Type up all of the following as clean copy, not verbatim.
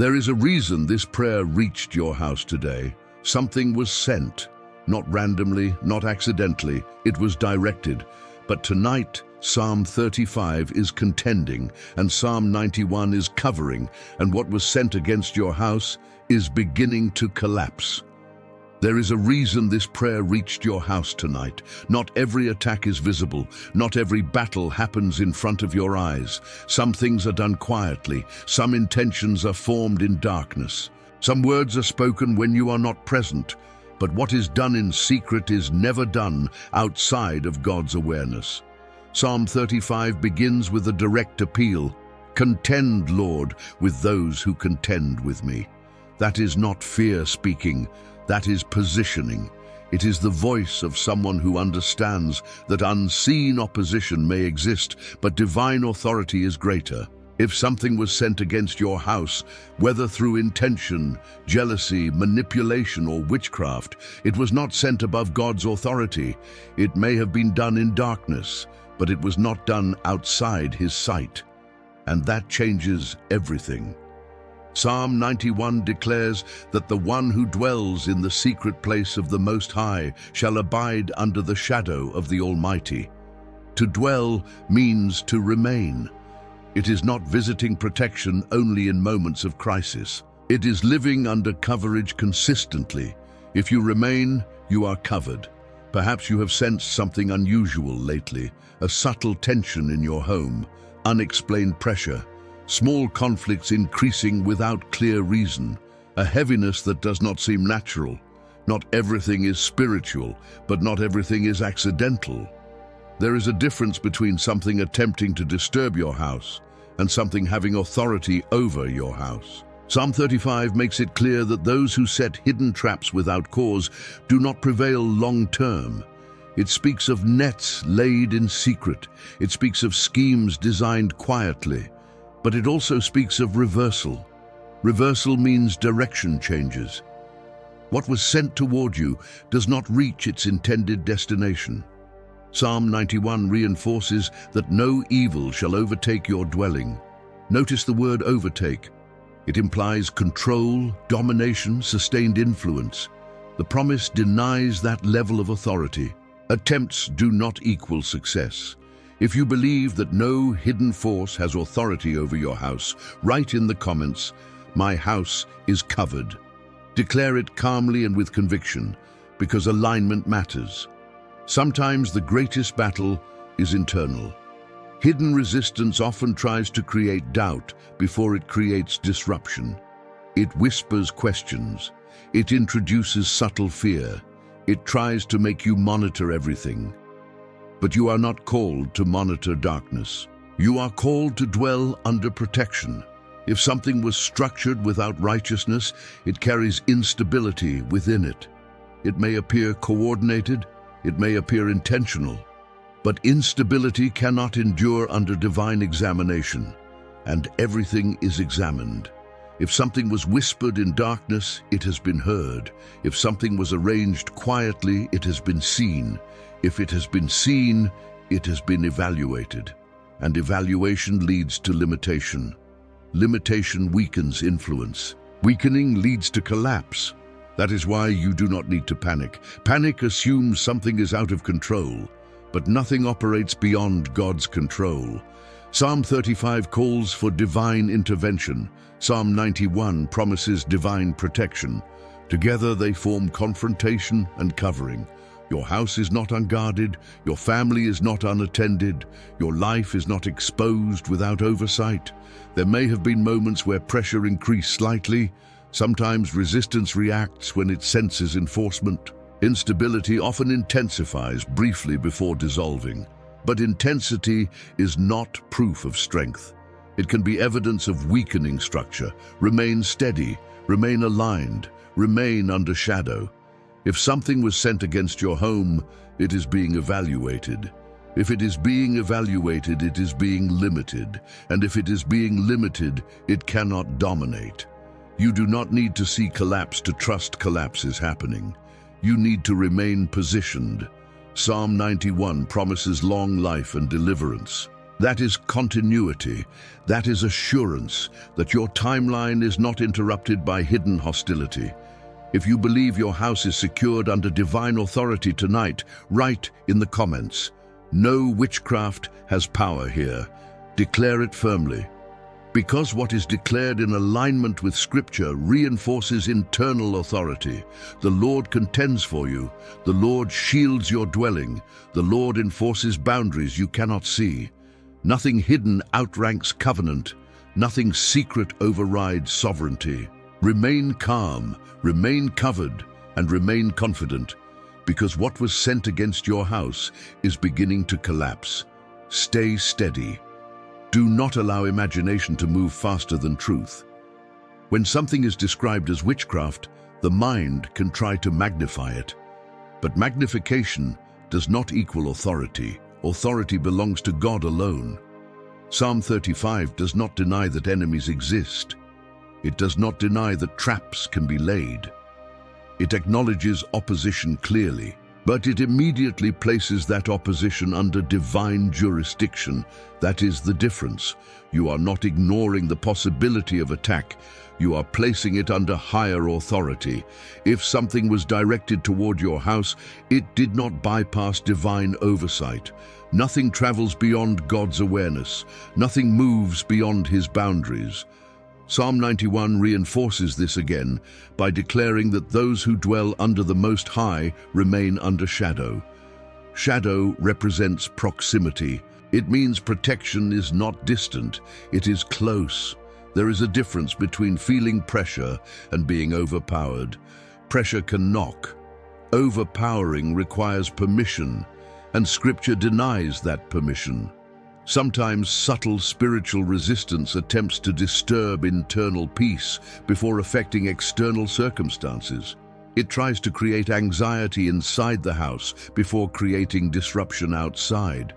There is a reason this prayer reached your house today. Something was sent, not randomly, not accidentally, it was directed. But tonight, Psalm 35 is contending, and Psalm 91 is covering, and what was sent against your house is beginning to collapse. There is a reason this prayer reached your house tonight. Not every attack is visible. Not every battle happens in front of your eyes. Some things are done quietly. Some intentions are formed in darkness. Some words are spoken when you are not present. But what is done in secret is never done outside of God's awareness. Psalm 35 begins with a direct appeal. Contend, Lord, with those who contend with me. That is not fear speaking. That is positioning. It is the voice of someone who understands that unseen opposition may exist, but divine authority is greater. If something was sent against your house, whether through intention, jealousy, manipulation, or witchcraft, it was not sent above God's authority. It may have been done in darkness, but it was not done outside His sight. And that changes everything. Psalm 91 declares that the one who dwells in the secret place of the Most High shall abide under the shadow of the Almighty. To dwell means to remain. It is not visiting protection only in moments of crisis. It is living under coverage consistently. If you remain, you are covered. Perhaps you have sensed something unusual lately, a subtle tension in your home, unexplained pressure, small conflicts increasing without clear reason, a heaviness that does not seem natural. Not everything is spiritual, but not everything is accidental. There is a difference between something attempting to disturb your house and something having authority over your house. Psalm 35 makes it clear that those who set hidden traps without cause do not prevail long term. It speaks of nets laid in secret. It speaks of schemes designed quietly. But it also speaks of reversal. Reversal means direction changes. What was sent toward you does not reach its intended destination. Psalm 91 reinforces that no evil shall overtake your dwelling. Notice the word overtake. It implies control, domination, sustained influence. The promise denies that level of authority. Attempts do not equal success. If you believe that no hidden force has authority over your house, write in the comments, "My house is covered." Declare it calmly and with conviction, because alignment matters. Sometimes the greatest battle is internal. Hidden resistance often tries to create doubt before it creates disruption. It whispers questions. It introduces subtle fear. It tries to make you monitor everything. But you are not called to monitor darkness. You are called to dwell under protection. If something was structured without righteousness, it carries instability within it. It may appear coordinated, it may appear intentional, but instability cannot endure under divine examination, and everything is examined. If something was whispered in darkness, it has been heard. If something was arranged quietly, it has been seen. If it has been seen, it has been evaluated. And evaluation leads to limitation. Limitation weakens influence. Weakening leads to collapse. That is why you do not need to panic. Panic assumes something is out of control, but nothing operates beyond God's control. Psalm 35 calls for divine intervention. Psalm 91 promises divine protection. Together they form confrontation and covering. Your house is not unguarded, your family is not unattended, your life is not exposed without oversight. There may have been moments where pressure increased slightly. Sometimes resistance reacts when it senses enforcement. Instability often intensifies briefly before dissolving. But intensity is not proof of strength. It can be evidence of weakening structure. Remain steady, remain aligned, remain under shadow. If something was sent against your home, it is being evaluated. If it is being evaluated, it is being limited. And if it is being limited, it cannot dominate. You do not need to see collapse to trust collapse is happening. You need to remain positioned. Psalm 91 promises long life and deliverance. That is continuity. That is assurance that your timeline is not interrupted by hidden hostility. If you believe your house is secured under divine authority tonight, write in the comments, "No witchcraft has power here." Declare it firmly. Because what is declared in alignment with Scripture reinforces internal authority. The Lord contends for you. The Lord shields your dwelling. The Lord enforces boundaries you cannot see. Nothing hidden outranks covenant. Nothing secret overrides sovereignty. Remain calm, remain covered, and remain confident, because what was sent against your house is beginning to collapse. Stay steady. Do not allow imagination to move faster than truth. When something is described as witchcraft, the mind can try to magnify it. But magnification does not equal authority. Authority belongs to God alone. Psalm 35 does not deny that enemies exist. It does not deny that traps can be laid. It acknowledges opposition clearly, but it immediately places that opposition under divine jurisdiction. That is the difference. You are not ignoring the possibility of attack. You are placing it under higher authority. If something was directed toward your house, it did not bypass divine oversight. Nothing travels beyond God's awareness. Nothing moves beyond His boundaries. Psalm 91 reinforces this again by declaring that those who dwell under the Most High remain under shadow. Shadow represents proximity. It means protection is not distant, it is close. There is a difference between feeling pressure and being overpowered. Pressure can knock. Overpowering requires permission, and Scripture denies that permission. Sometimes subtle spiritual resistance attempts to disturb internal peace before affecting external circumstances. It tries to create anxiety inside the house before creating disruption outside.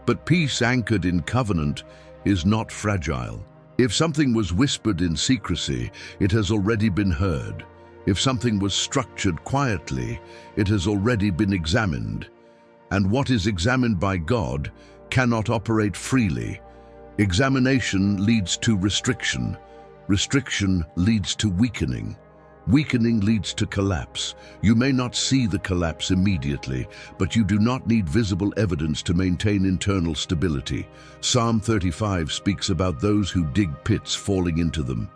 But peace anchored in covenant is not fragile. If something was whispered in secrecy, it has already been heard. If something was structured quietly, it has already been examined. And what is examined by God cannot operate freely. Examination leads to restriction. Restriction leads to weakening. Weakening leads to collapse. You may not see the collapse immediately, but you do not need visible evidence to maintain internal stability. Psalm 35 speaks about those who dig pits falling into them.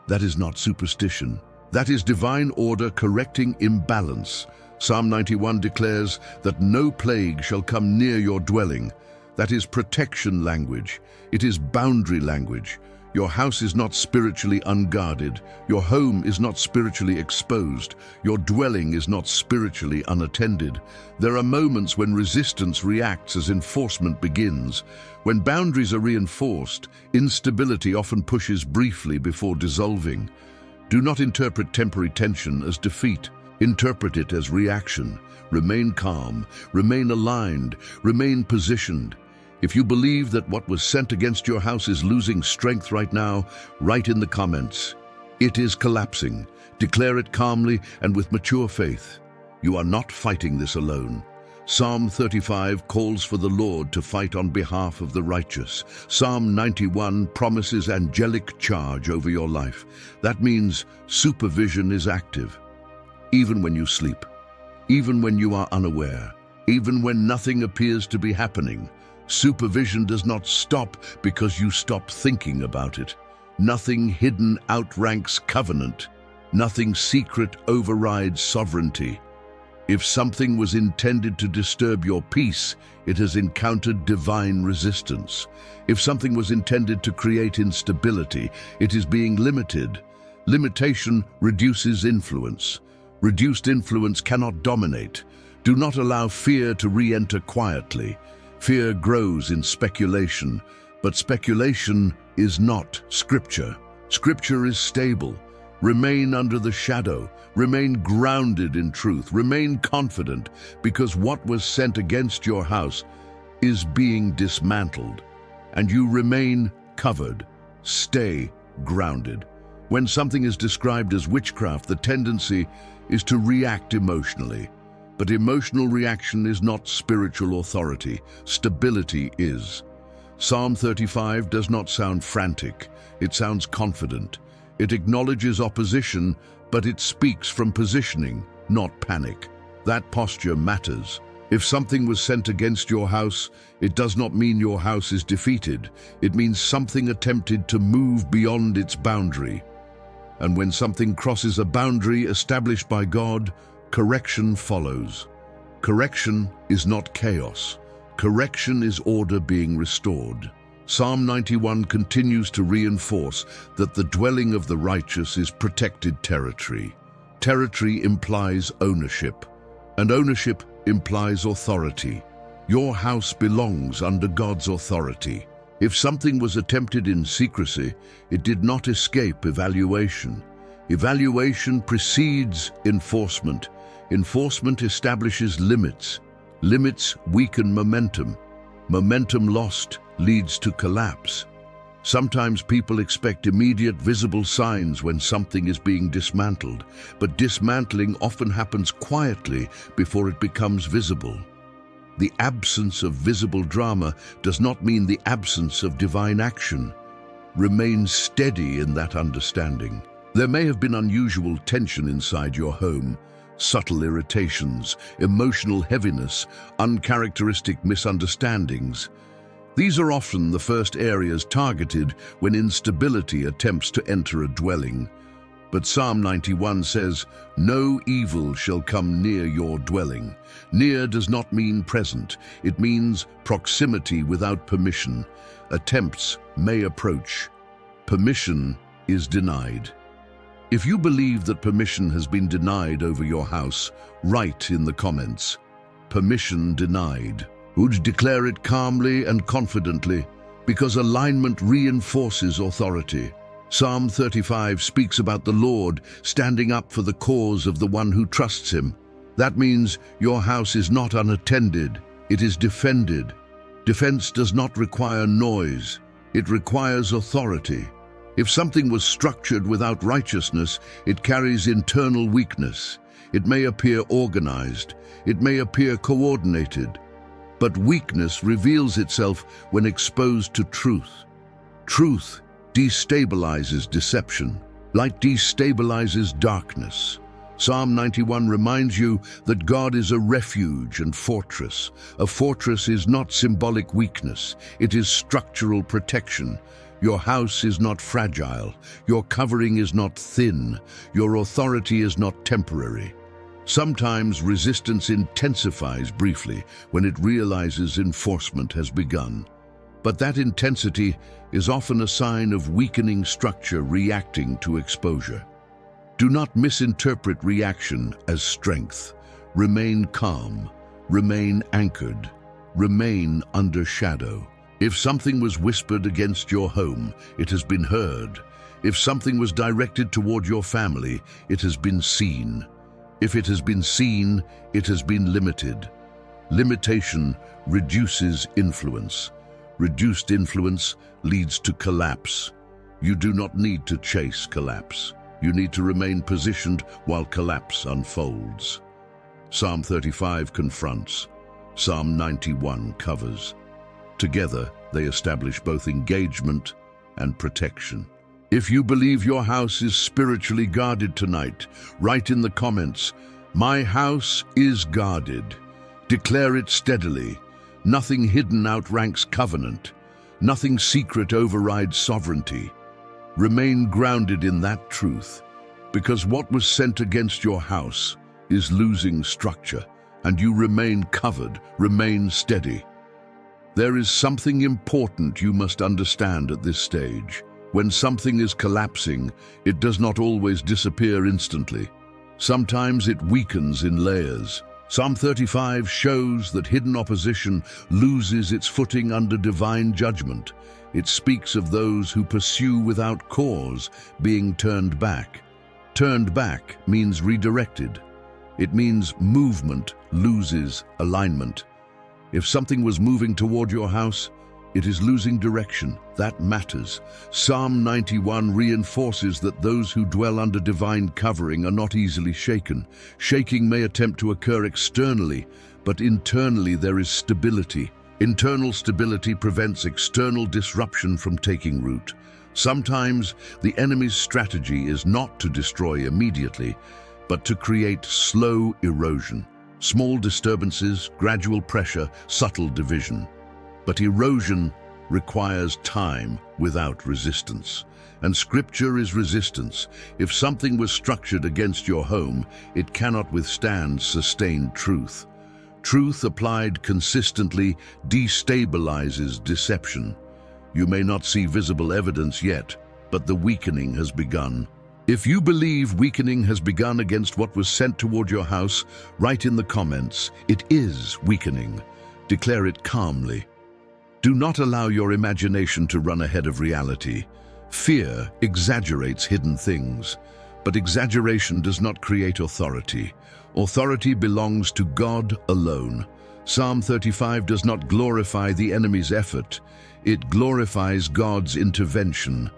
That is not superstition. That is divine order correcting imbalance. Psalm 91 declares that no plague shall come near your dwelling. That is protection language. It is boundary language. Your house is not spiritually unguarded. Your home is not spiritually exposed. Your dwelling is not spiritually unattended. There are moments when resistance reacts as enforcement begins. When boundaries are reinforced, instability often pushes briefly before dissolving. Do not interpret temporary tension as defeat. Interpret it as reaction. Remain calm, remain aligned, remain positioned. If you believe that what was sent against your house is losing strength right now, write in the comments, "It is collapsing." Declare it calmly and with mature faith. You are not fighting this alone. Psalm 35 calls for the Lord to fight on behalf of the righteous. Psalm 91 promises angelic charge over your life. That means supervision is active. Even when you sleep, even when you are unaware, even when nothing appears to be happening, supervision does not stop because you stop thinking about it. Nothing hidden outranks covenant. Nothing secret overrides sovereignty. If something was intended to disturb your peace, it has encountered divine resistance. If something was intended to create instability, it is being limited. Limitation reduces influence. Reduced influence cannot dominate. Do not allow fear to re-enter quietly. Fear grows in speculation, but speculation is not Scripture. Scripture is stable. Remain under the shadow. Remain grounded in truth. Remain confident, because what was sent against your house is being dismantled, and you remain covered. Stay grounded. When something is described as witchcraft, the tendency is to react emotionally. But emotional reaction is not spiritual authority. Stability is. Psalm 35 does not sound frantic, it sounds confident. It acknowledges opposition, but it speaks from positioning, not panic. That posture matters. If something was sent against your house, it does not mean your house is defeated. It means something attempted to move beyond its boundary. And when something crosses a boundary established by God, correction follows. Correction is not chaos. Correction is order being restored. Psalm 91 continues to reinforce that the dwelling of the righteous is protected territory. Territory implies ownership, and ownership implies authority. Your house belongs under God's authority. If something was attempted in secrecy, it did not escape evaluation. Evaluation precedes enforcement. Enforcement establishes limits. Limits weaken momentum. Momentum lost leads to collapse. Sometimes people expect immediate visible signs when something is being dismantled, but dismantling often happens quietly before it becomes visible. The absence of visible drama does not mean the absence of divine action. Remain steady in that understanding. There may have been unusual tension inside your home, subtle irritations, emotional heaviness, uncharacteristic misunderstandings. These are often the first areas targeted when instability attempts to enter a dwelling. But Psalm 91 says, "No evil shall come near your dwelling." Near does not mean present. It means proximity without permission. Attempts may approach. Permission is denied. If you believe that permission has been denied over your house, write in the comments, "Permission denied." Would declare it calmly and confidently, because alignment reinforces authority. Psalm 35 speaks about the Lord standing up for the cause of the one who trusts him. That means your house is not unattended, it is defended. Defense does not require noise, it requires authority. If something was structured without righteousness, it carries internal weakness. It may appear organized, it may appear coordinated, but weakness reveals itself when exposed to truth. Truth destabilizes deception. Light destabilizes darkness. Psalm 91 reminds you that God is a refuge and fortress. A fortress is not symbolic weakness, it is structural protection. Your house is not fragile, your covering is not thin, your authority is not temporary. Sometimes resistance intensifies briefly when it realizes enforcement has begun. But that intensity is often a sign of weakening structure reacting to exposure. Do not misinterpret reaction as strength. Remain calm, remain anchored, remain under shadow. If something was whispered against your home, it has been heard. If something was directed toward your family, it has been seen. If it has been seen, it has been limited. Limitation reduces influence. Reduced influence leads to collapse. You do not need to chase collapse. You need to remain positioned while collapse unfolds. Psalm 35 confronts. Psalm 91 covers. Together, they establish both engagement and protection. If you believe your house is spiritually guarded tonight, write in the comments, "My house is guarded." Declare it steadily. Nothing hidden outranks covenant. Nothing secret overrides sovereignty. Remain grounded in that truth, because what was sent against your house is losing structure, and you remain covered, remain steady. There is something important you must understand at this stage. When something is collapsing, it does not always disappear instantly. Sometimes it weakens in layers. Psalm 35 shows that hidden opposition loses its footing under divine judgment. It speaks of those who pursue without cause being turned back. Turned back means redirected. It means movement loses alignment. If something was moving toward your house, it is losing direction. That matters. Psalm 91 reinforces that those who dwell under divine covering are not easily shaken. Shaking may attempt to occur externally, but internally there is stability. Internal stability prevents external disruption from taking root. Sometimes the enemy's strategy is not to destroy immediately, but to create slow erosion. Small disturbances, gradual pressure, subtle division. But erosion requires time without resistance. And Scripture is resistance. If something was structured against your home, it cannot withstand sustained truth. Truth applied consistently destabilizes deception. You may not see visible evidence yet, but the weakening has begun. If you believe weakening has begun against what was sent toward your house, write in the comments, "It is weakening." Declare it calmly. Do not allow your imagination to run ahead of reality. Fear exaggerates hidden things, but exaggeration does not create authority. Authority belongs to God alone. Psalm 35 does not glorify the enemy's effort. It glorifies God's intervention.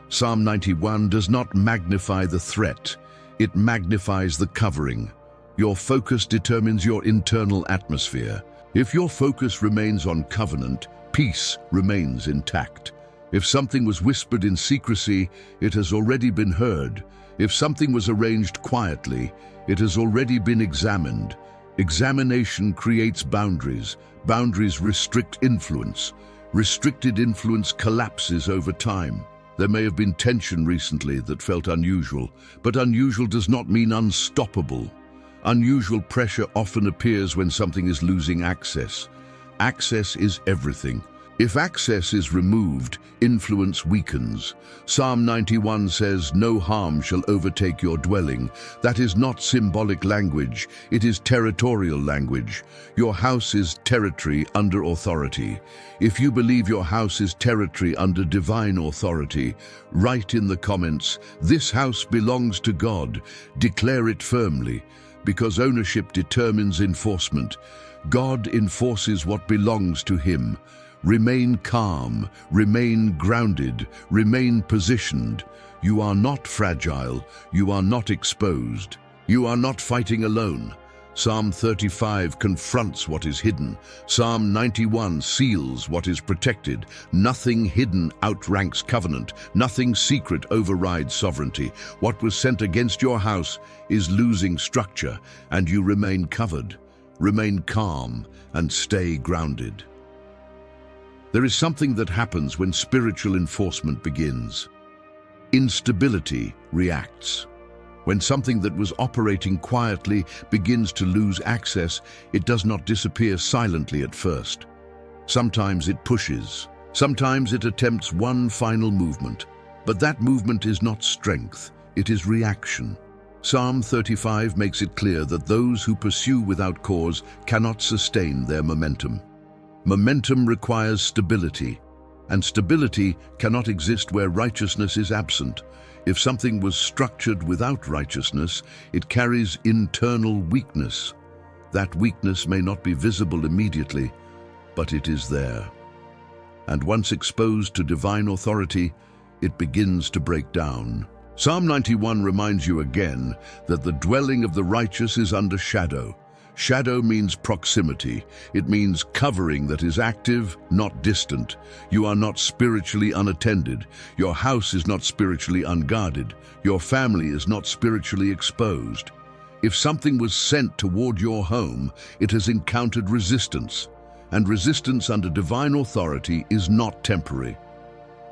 Psalm 91 does not magnify the threat. It magnifies the covering. Your focus determines your internal atmosphere. If your focus remains on covenant, peace remains intact. If something was whispered in secrecy, it has already been heard. If something was arranged quietly, it has already been examined. Examination creates boundaries. Boundaries restrict influence. Restricted influence collapses over time. There may have been tension recently that felt unusual, but unusual does not mean unstoppable. Unusual pressure often appears when something is losing access. Access is everything. If access is removed, influence weakens. Psalm 91 says, "No harm shall overtake your dwelling." That is not symbolic language, it is territorial language. Your house is territory under authority. If you believe your house is territory under divine authority, write in the comments, "This house belongs to God." Declare it firmly, because ownership determines enforcement. God enforces what belongs to Him. Remain calm, remain grounded, remain positioned. You are not fragile, you are not exposed. You are not fighting alone. Psalm 35 confronts what is hidden. Psalm 91 seals what is protected. Nothing hidden outranks covenant. Nothing secret overrides sovereignty. What was sent against your house is losing structure, and you remain covered. Remain calm and stay grounded. There is something that happens when spiritual enforcement begins. Instability reacts. When something that was operating quietly begins to lose access, it does not disappear silently at first. Sometimes it pushes. Sometimes it attempts one final movement. But that movement is not strength, it is reaction. Psalm 35 makes it clear that those who pursue without cause cannot sustain their momentum. Momentum requires stability, and stability cannot exist where righteousness is absent. If something was structured without righteousness, it carries internal weakness. That weakness may not be visible immediately, but it is there. And once exposed to divine authority, it begins to break down. Psalm 91 reminds you again that the dwelling of the righteous is under shadow. Shadow means proximity. It means covering that is active, not distant. You are not spiritually unattended. Your house is not spiritually unguarded. Your family is not spiritually exposed. If something was sent toward your home, it has encountered resistance. And resistance under divine authority is not temporary.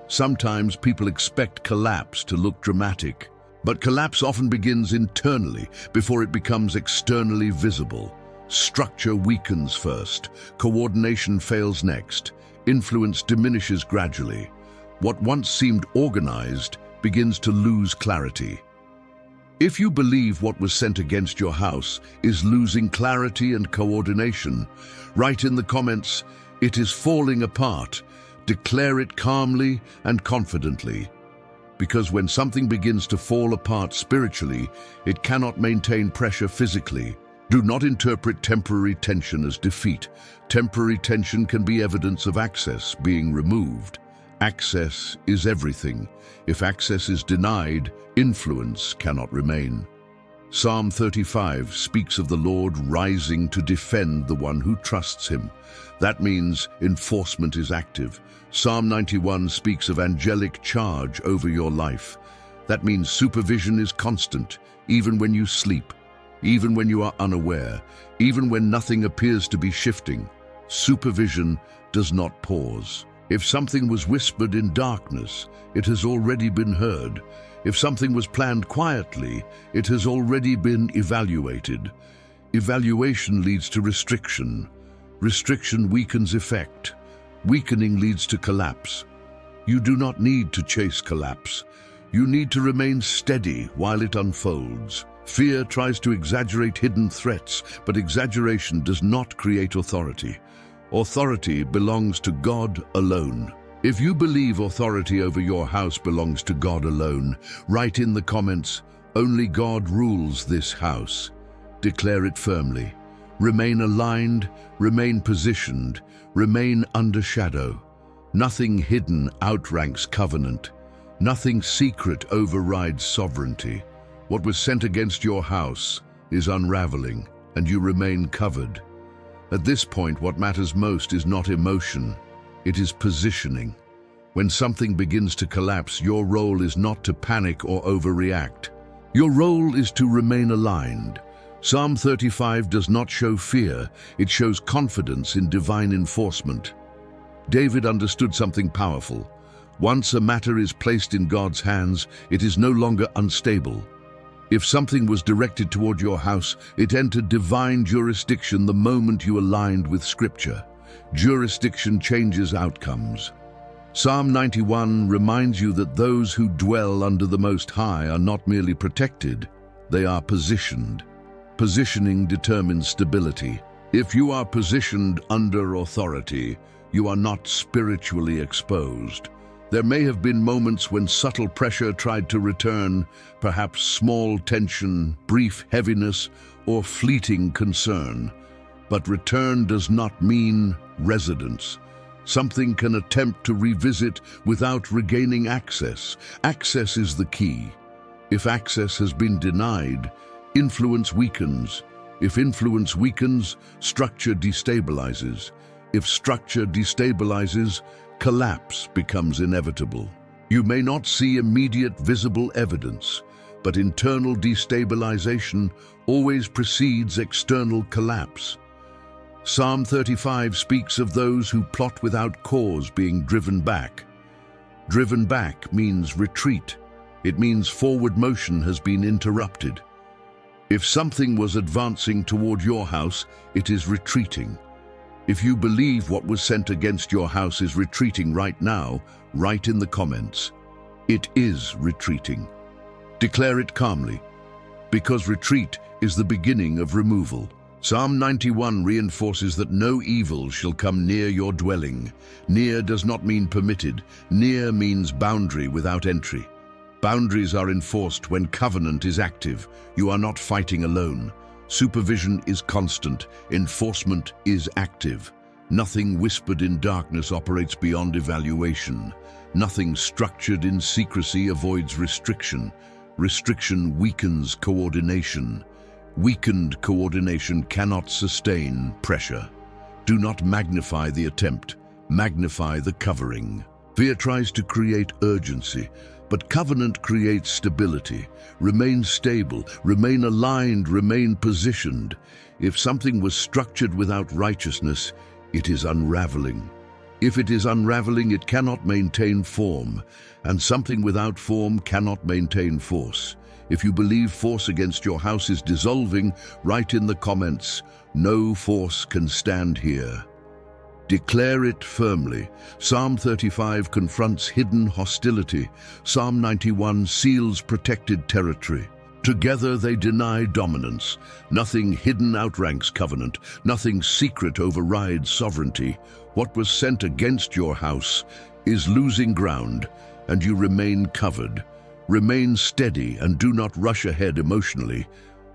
Sometimes people expect collapse to look dramatic. But collapse often begins internally before it becomes externally visible. Structure weakens first, coordination fails next, influence diminishes gradually. What once seemed organized begins to lose clarity. If you believe what was sent against your house is losing clarity and coordination, write in the comments, "It is falling apart." Declare it calmly and confidently. Because when something begins to fall apart spiritually, it cannot maintain pressure physically. Do not interpret temporary tension as defeat. Temporary tension can be evidence of access being removed. Access is everything. If access is denied, influence cannot remain. Psalm 35 speaks of the Lord rising to defend the one who trusts him. That means enforcement is active. Psalm 91 speaks of angelic charge over your life. That means supervision is constant, even when you sleep, even when you are unaware, even when nothing appears to be shifting. Supervision does not pause. If something was whispered in darkness, it has already been heard. If something was planned quietly, it has already been evaluated. Evaluation leads to restriction. Restriction weakens effect. Weakening leads to collapse. You do not need to chase collapse. You need to remain steady while it unfolds. Fear tries to exaggerate hidden threats, but exaggeration does not create authority. Authority belongs to God alone. If you believe authority over your house belongs to God alone, write in the comments, "Only God rules this house." Declare it firmly. Remain aligned, remain positioned, remain under shadow. Nothing hidden outranks covenant. Nothing secret overrides sovereignty. What was sent against your house is unraveling, and you remain covered. At this point, what matters most is not emotion, it is positioning. When something begins to collapse, your role is not to panic or overreact. Your role is to remain aligned. Psalm 35 does not show fear, it shows confidence in divine enforcement. David understood something powerful. Once a matter is placed in God's hands, it is no longer unstable. If something was directed toward your house, it entered divine jurisdiction the moment you aligned with Scripture. Jurisdiction changes outcomes. Psalm 91 reminds you that those who dwell under the Most High are not merely protected, they are positioned. Positioning determines stability. If you are positioned under authority, you are not spiritually exposed. There may have been moments when subtle pressure tried to return, perhaps small tension, brief heaviness, or fleeting concern. But return does not mean residence. Something can attempt to revisit without regaining access. Access is the key. If access has been denied, influence weakens. If influence weakens, structure destabilizes. If structure destabilizes, collapse becomes inevitable. You may not see immediate visible evidence, but internal destabilization always precedes external collapse. Psalm 35 speaks of those who plot without cause being driven back. Driven back means retreat. It means forward motion has been interrupted. If something was advancing toward your house, it is retreating. If you believe what was sent against your house is retreating right now, write in the comments, "It is retreating." Declare it calmly, because retreat is the beginning of removal. Psalm 91 reinforces that no evil shall come near your dwelling. Near does not mean permitted. Near means boundary without entry. Boundaries are enforced when covenant is active. You are not fighting alone. Supervision is constant. Enforcement is active. Nothing whispered in darkness operates beyond evaluation. Nothing structured in secrecy avoids restriction. Restriction weakens coordination. Weakened coordination cannot sustain pressure. Do not magnify the attempt. Magnify the covering. Fear tries to create urgency, but covenant creates stability. Remain stable, remain aligned, remain positioned. If something was structured without righteousness, it is unraveling. If it is unraveling, it cannot maintain form, and something without form cannot maintain force. If you believe force against your house is dissolving, write in the comments, "No force can stand here." Declare it firmly. Psalm 35 confronts hidden hostility. Psalm 91 seals protected territory. Together they deny dominance. Nothing hidden outranks covenant. Nothing secret overrides sovereignty. What was sent against your house is losing ground, and you remain covered. Remain steady and do not rush ahead emotionally.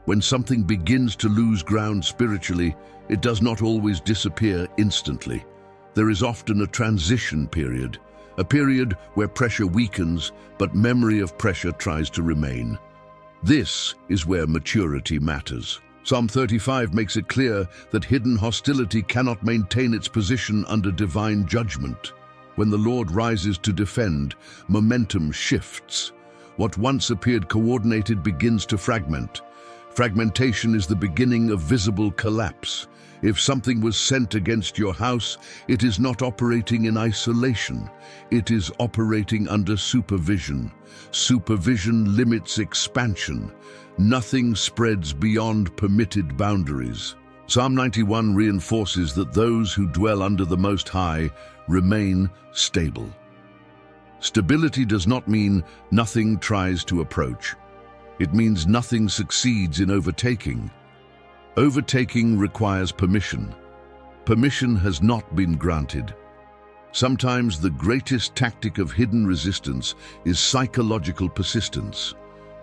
When something begins to lose ground spiritually, it does not always disappear instantly. There is often a transition period, a period where pressure weakens, but memory of pressure tries to remain. This is where maturity matters. Psalm 35 makes it clear that hidden hostility cannot maintain its position under divine judgment. When the Lord rises to defend, momentum shifts. What once appeared coordinated begins to fragment. Fragmentation is the beginning of visible collapse. If something was sent against your house, it is not operating in isolation. It is operating under supervision. Supervision limits expansion. Nothing spreads beyond permitted boundaries. Psalm 91 reinforces that those who dwell under the Most High remain stable. Stability does not mean nothing tries to approach. It means nothing succeeds in overtaking. Overtaking requires permission. Permission has not been granted. Sometimes the greatest tactic of hidden resistance is psychological persistence.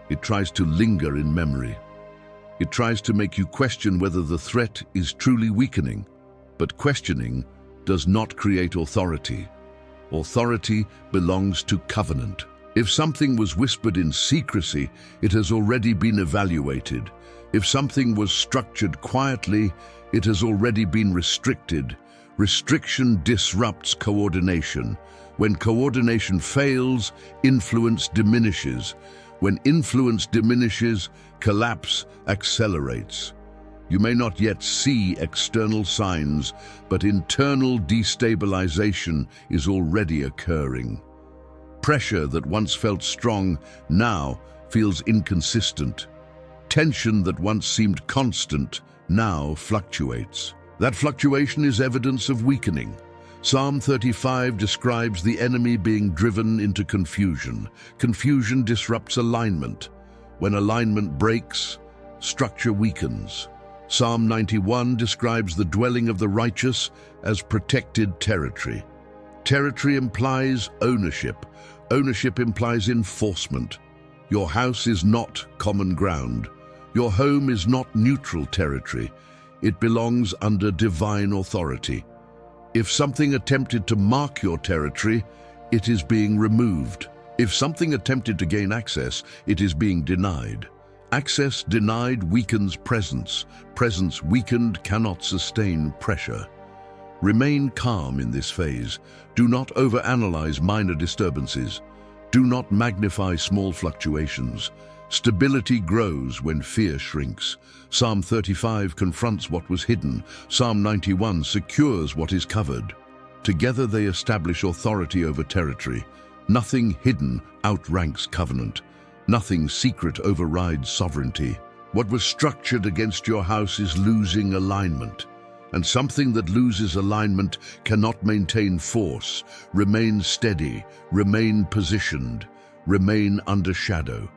It tries to linger in memory. It tries to make you question whether the threat is truly weakening. But questioning does not create authority. Authority belongs to covenant. If something was whispered in secrecy, it has already been evaluated. If something was structured quietly, it has already been restricted. Restriction disrupts coordination. When coordination fails, influence diminishes. When influence diminishes, collapse accelerates. You may not yet see external signs, but internal destabilization is already occurring. Pressure that once felt strong now feels inconsistent. Tension that once seemed constant now fluctuates. That fluctuation is evidence of weakening. Psalm 35 describes the enemy being driven into confusion. Confusion disrupts alignment. When alignment breaks, structure weakens. Psalm 91 describes the dwelling of the righteous as protected territory. Territory implies ownership. Ownership implies enforcement. Your house is not common ground. Your home is not neutral territory. It belongs under divine authority. If something attempted to mark your territory, it is being removed. If something attempted to gain access, it is being denied. Access denied weakens presence. Presence weakened cannot sustain pressure. Remain calm in this phase. Do not overanalyze minor disturbances. Do not magnify small fluctuations. Stability grows when fear shrinks. Psalm 35 confronts what was hidden. Psalm 91 secures what is covered. Together they establish authority over territory. Nothing hidden outranks covenant. Nothing secret overrides sovereignty. What was structured against your house is losing alignment. And something that loses alignment cannot maintain force. Remain steady, remain positioned, remain under shadow.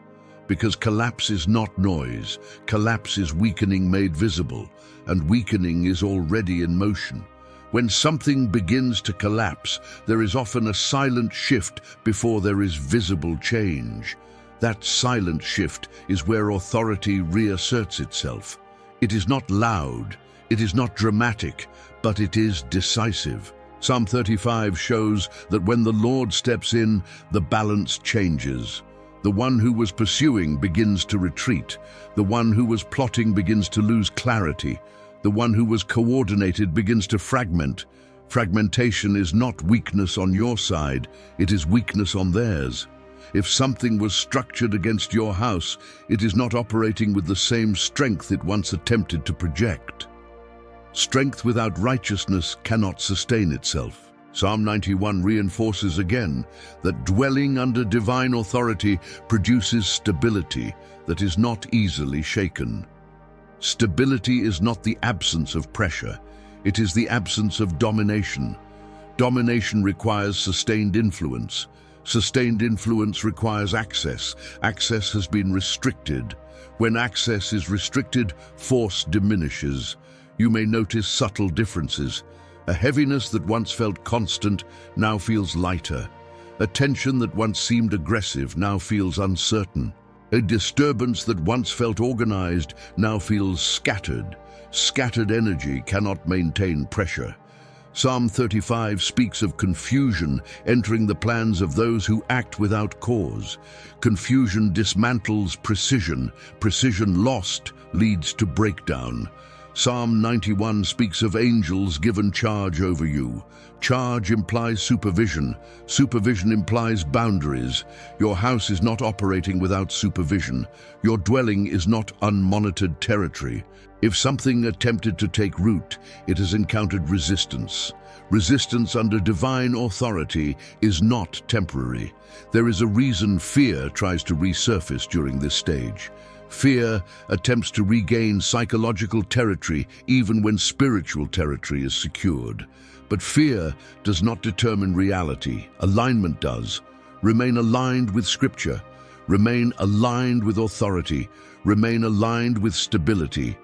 Because collapse is not noise, collapse is weakening made visible, and weakening is already in motion. When something begins to collapse, there is often a silent shift before there is visible change. That silent shift is where authority reasserts itself. It is not loud, it is not dramatic, but it is decisive. Psalm 35 shows that when the Lord steps in, the balance changes. The one who was pursuing begins to retreat. The one who was plotting begins to lose clarity. The one who was coordinated begins to fragment. Fragmentation is not weakness on your side, it is weakness on theirs. If something was structured against your house, it is not operating with the same strength it once attempted to project. Strength without righteousness cannot sustain itself. Psalm 91 reinforces again that dwelling under divine authority produces stability that is not easily shaken. Stability is not the absence of pressure, it is the absence of domination. Domination requires sustained influence. Sustained influence requires access. Access has been restricted. When access is restricted, force diminishes. You may notice subtle differences. A heaviness that once felt constant now feels lighter. A tension that once seemed aggressive now feels uncertain. A disturbance that once felt organized now feels scattered. Scattered energy cannot maintain pressure. Psalm 35 speaks of confusion entering the plans of those who act without cause. Confusion dismantles precision. Precision lost leads to breakdown. Psalm 91 speaks of angels given charge over you. Charge implies supervision. Supervision implies boundaries. Your house is not operating without supervision. Your dwelling is not unmonitored territory. If something attempted to take root, it has encountered resistance. Resistance under divine authority is not temporary. There is a reason fear tries to resurface during this stage. Fear attempts to regain psychological territory even when spiritual territory is secured. But fear does not determine reality. Alignment does. Remain aligned with Scripture. Remain aligned with authority. Remain aligned with stability.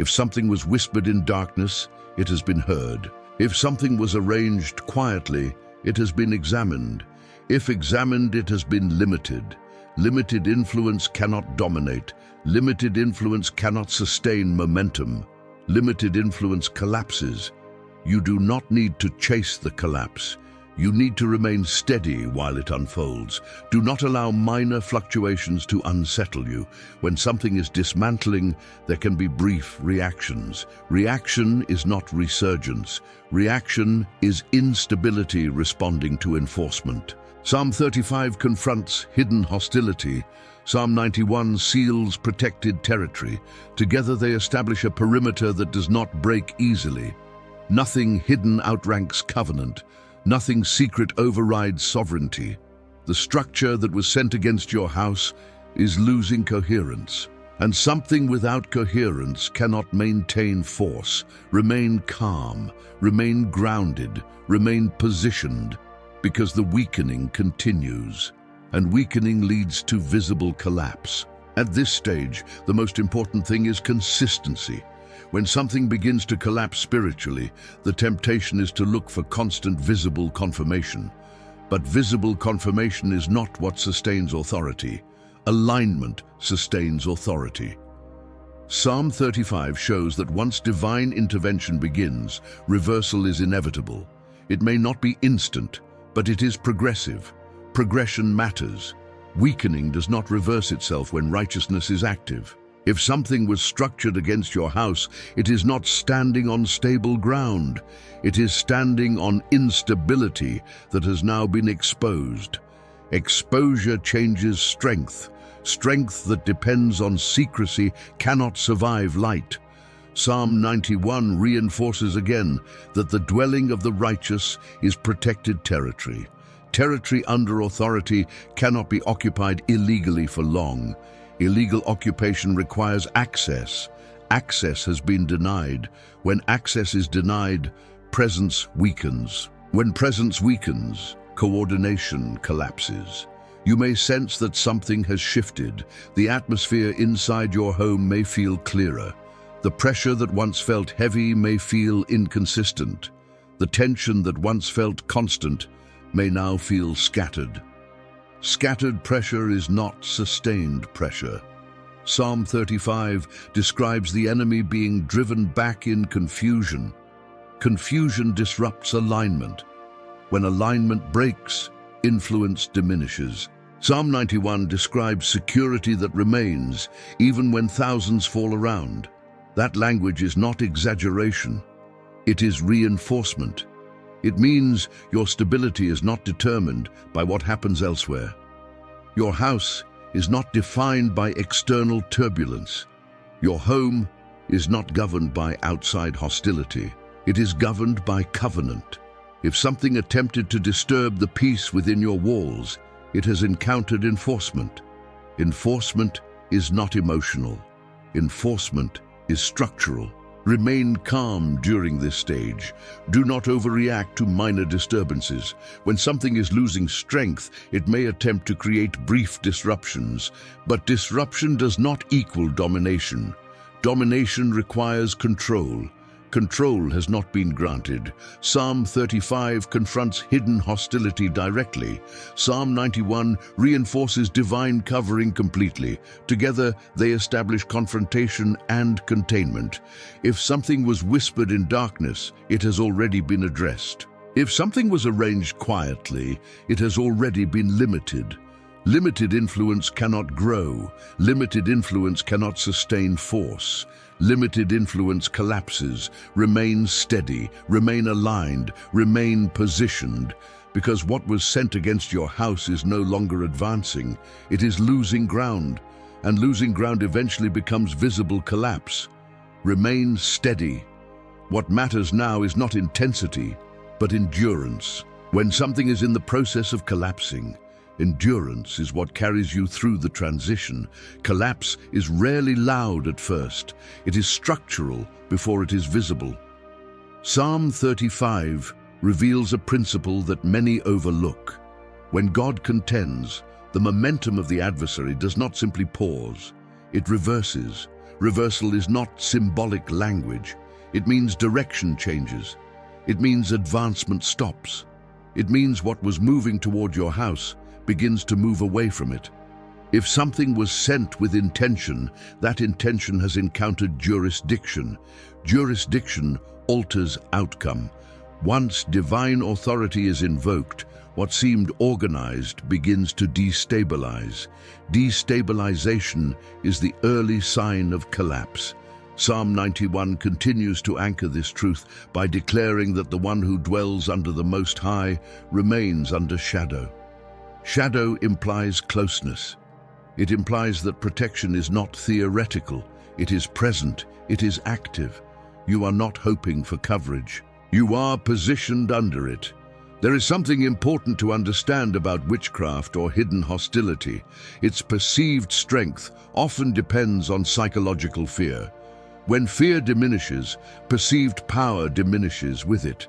If something was whispered in darkness, it has been heard. If something was arranged quietly, it has been examined. If examined, it has been limited. Limited influence cannot dominate. Limited influence cannot sustain momentum. Limited influence collapses. You do not need to chase the collapse. You need to remain steady while it unfolds. Do not allow minor fluctuations to unsettle you. When something is dismantling, there can be brief reactions. Reaction is not resurgence. Reaction is instability responding to enforcement. Psalm 35 confronts hidden hostility. Psalm 91 seals protected territory. Together they establish a perimeter that does not break easily. Nothing hidden outranks covenant. Nothing secret overrides sovereignty. The structure that was sent against your house is losing coherence. And something without coherence cannot maintain force. Remain calm, remain grounded, remain positioned, because the weakening continues. And weakening leads to visible collapse. At this stage, the most important thing is consistency. When something begins to collapse spiritually, the temptation is to look for constant visible confirmation. But visible confirmation is not what sustains authority. Alignment sustains authority. Psalm 35 shows that once divine intervention begins, reversal is inevitable. It may not be instant, but it is progressive. Progression matters. Weakening does not reverse itself when righteousness is active. If something was structured against your house, it is not standing on stable ground. It is standing on instability that has now been exposed. Exposure changes strength. Strength that depends on secrecy cannot survive light. Psalm 91 reinforces again that the dwelling of the righteous is protected territory. Territory under authority cannot be occupied illegally for long. Illegal occupation requires access. Access has been denied. When access is denied, presence weakens. When presence weakens, coordination collapses. You may sense that something has shifted. The atmosphere inside your home may feel clearer. The pressure that once felt heavy may feel inconsistent. The tension that once felt constant may now feel scattered. Scattered pressure is not sustained pressure. Psalm 35 describes the enemy being driven back in confusion. Confusion disrupts alignment. When alignment breaks, influence diminishes. Psalm 91 describes security that remains even when thousands fall around. That language is not exaggeration. It is reinforcement. It means your stability is not determined by what happens elsewhere. Your house is not defined by external turbulence. Your home is not governed by outside hostility. It is governed by covenant. If something attempted to disturb the peace within your walls, it has encountered enforcement. Enforcement is not emotional. Enforcement is structural. Remain calm during this stage. Do not overreact to minor disturbances. When something is losing strength, it may attempt to create brief disruptions. But disruption does not equal domination. Domination requires control. control has not been granted. Psalm 35 confronts hidden hostility directly. Psalm 91 reinforces divine covering completely. Together, they establish confrontation and containment. If something was whispered in darkness, it has already been addressed. If something was arranged quietly, it has already been limited. Limited influence cannot grow. Limited influence cannot sustain force. Limited influence collapses. Remain steady, remain aligned, remain positioned, because what was sent against your house is no longer advancing. It is losing ground, and losing ground eventually becomes visible collapse. Remain steady. What matters now is not intensity, but endurance. When something is in the process of collapsing, endurance is what carries you through the transition. Collapse is rarely loud at first. It is structural before it is visible. Psalm 35 reveals a principle that many overlook. When God contends, the momentum of the adversary does not simply pause. It reverses. Reversal is not symbolic language. It means direction changes. It means advancement stops. It means what was moving toward your house begins to move away from it. If something was sent with intention, that intention has encountered jurisdiction. Jurisdiction alters outcome. Once divine authority is invoked, what seemed organized begins to destabilize. Destabilization is the early sign of collapse. Psalm 91 continues to anchor this truth by declaring that the one who dwells under the Most High remains under shadow. Shadow implies closeness. It implies that protection is not theoretical. It is present. It is active. You are not hoping for coverage. You are positioned under it. There is something important to understand about witchcraft or hidden hostility. Its perceived strength often depends on psychological fear. When fear diminishes, perceived power diminishes with it.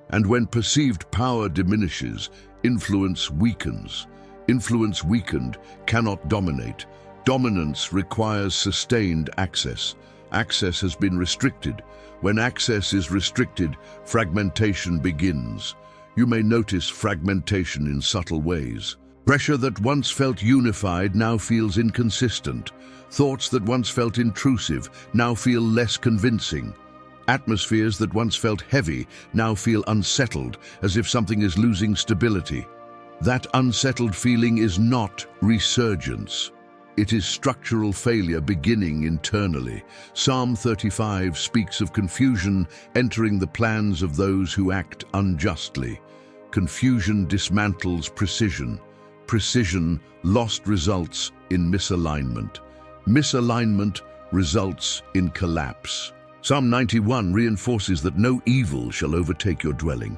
And when perceived power diminishes, influence weakens. Influence weakened cannot dominate. Dominance requires sustained access. Access has been restricted. When access is restricted, fragmentation begins. You may notice fragmentation in subtle ways. Pressure that once felt unified now feels inconsistent. Thoughts that once felt intrusive now feel less convincing. Atmospheres that once felt heavy now feel unsettled, as if something is losing stability. That unsettled feeling is not resurgence. It is structural failure beginning internally. Psalm 35 speaks of confusion entering the plans of those who act unjustly. Confusion dismantles precision. Precision lost results in misalignment. Misalignment results in collapse. Psalm 91 reinforces that no evil shall overtake your dwelling.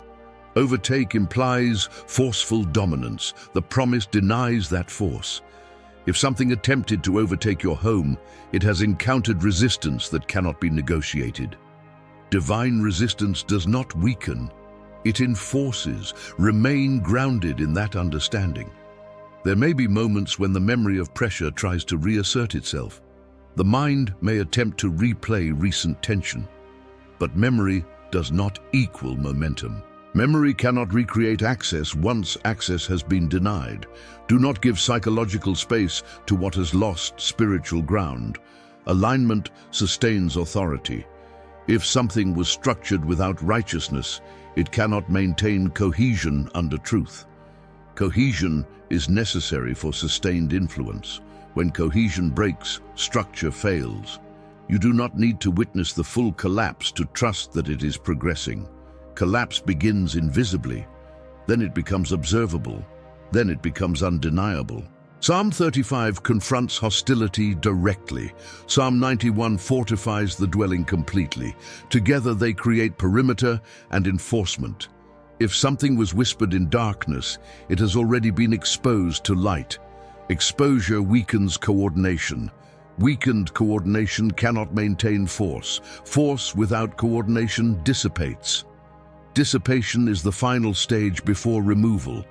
Overtake implies forceful dominance. The promise denies that force. If something attempted to overtake your home, it has encountered resistance that cannot be negotiated. Divine resistance does not weaken. It enforces. Remain grounded in that understanding. There may be moments when the memory of pressure tries to reassert itself. The mind may attempt to replay recent tension, but memory does not equal momentum. Memory cannot recreate access once access has been denied. Do not give psychological space to what has lost spiritual ground. Alignment sustains authority. If something was structured without righteousness, it cannot maintain cohesion under truth. Cohesion is necessary for sustained influence. When cohesion breaks, structure fails. You do not need to witness the full collapse to trust that it is progressing. Collapse begins invisibly, then it becomes observable, then it becomes undeniable. Psalm 35 confronts hostility directly. Psalm 91 fortifies the dwelling completely. Together they create perimeter and enforcement. If something was whispered in darkness, it has already been exposed to light. Exposure weakens coordination. Weakened coordination cannot maintain force. Force without coordination dissipates. Dissipation is the final stage before removal.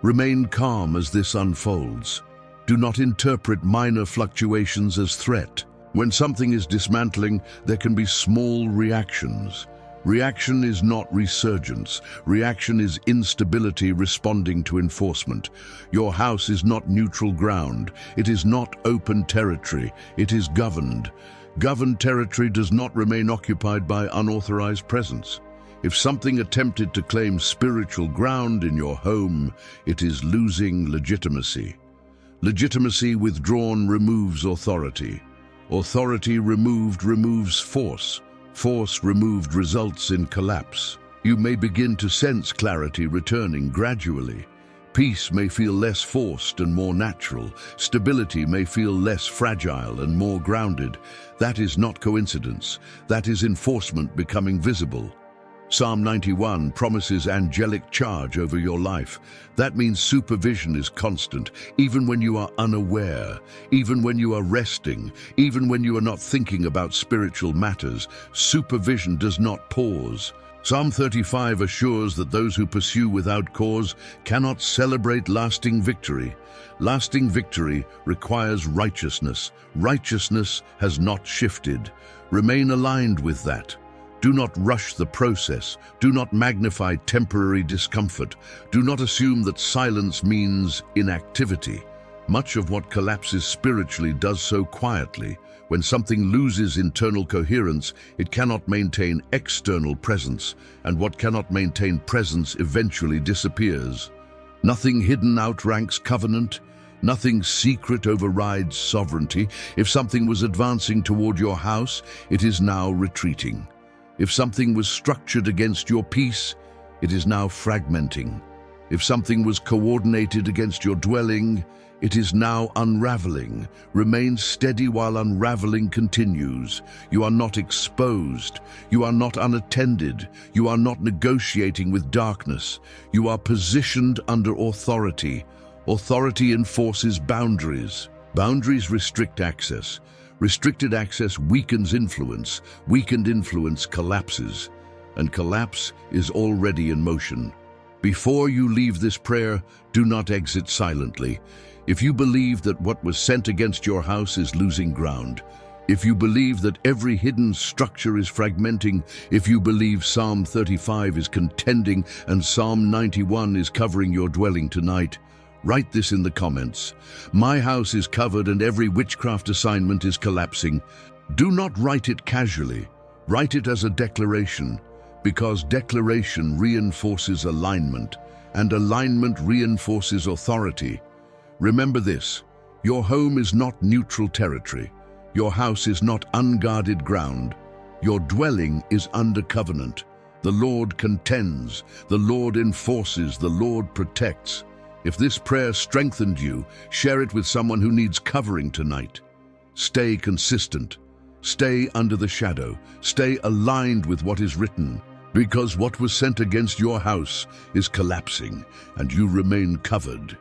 Remain calm as this unfolds. Do not interpret minor fluctuations as threat. When something is dismantling, there can be small reactions. Reaction is not resurgence. Reaction is instability responding to enforcement. Your house is not neutral ground. It is not open territory. It is governed. Governed territory does not remain occupied by unauthorized presence. If something attempted to claim spiritual ground in your home, it is losing legitimacy. Legitimacy withdrawn removes authority. Authority removed removes force. Force removed results in collapse. You may begin to sense clarity returning gradually. Peace may feel less forced and more natural. Stability may feel less fragile and more grounded. That is not coincidence. That is enforcement becoming visible. Psalm 91 promises angelic charge over your life. That means supervision is constant, even when you are unaware, even when you are resting, even when you are not thinking about spiritual matters. Supervision does not pause. Psalm 35 assures that those who pursue without cause cannot celebrate lasting victory. Lasting victory requires righteousness. Righteousness has not shifted. Remain aligned with that. Do not rush the process. Do not magnify temporary discomfort. Do not assume that silence means inactivity. Much of what collapses spiritually does so quietly. When something loses internal coherence, it cannot maintain external presence, and what cannot maintain presence eventually disappears. Nothing hidden outranks covenant. Nothing secret overrides sovereignty. If something was advancing toward your house, it is now retreating. If something was structured against your peace, it is now fragmenting. If something was coordinated against your dwelling, it is now unraveling. Remain steady while unraveling continues. You are not exposed. You are not unattended. You are not negotiating with darkness. You are positioned under authority. Authority enforces boundaries. Boundaries restrict access. Restricted access weakens influence. Weakened influence collapses. And collapse is already in motion. Before you leave this prayer, do not exit silently. If you believe that what was sent against your house is losing ground, if you believe that every hidden structure is fragmenting, if you believe Psalm 35 is contending and Psalm 91 is covering your dwelling tonight, write this in the comments. My house is covered and every witchcraft assignment is collapsing. Do not write it casually. Write it as a declaration, because declaration reinforces alignment, and alignment reinforces authority. Remember this: your home is not neutral territory. Your house is not unguarded ground. Your dwelling is under covenant. The Lord contends, the Lord enforces, the Lord protects. If this prayer strengthened you, share it with someone who needs covering tonight. Stay consistent. Stay under the shadow. Stay aligned with what is written, because what was sent against your house is collapsing, and you remain covered.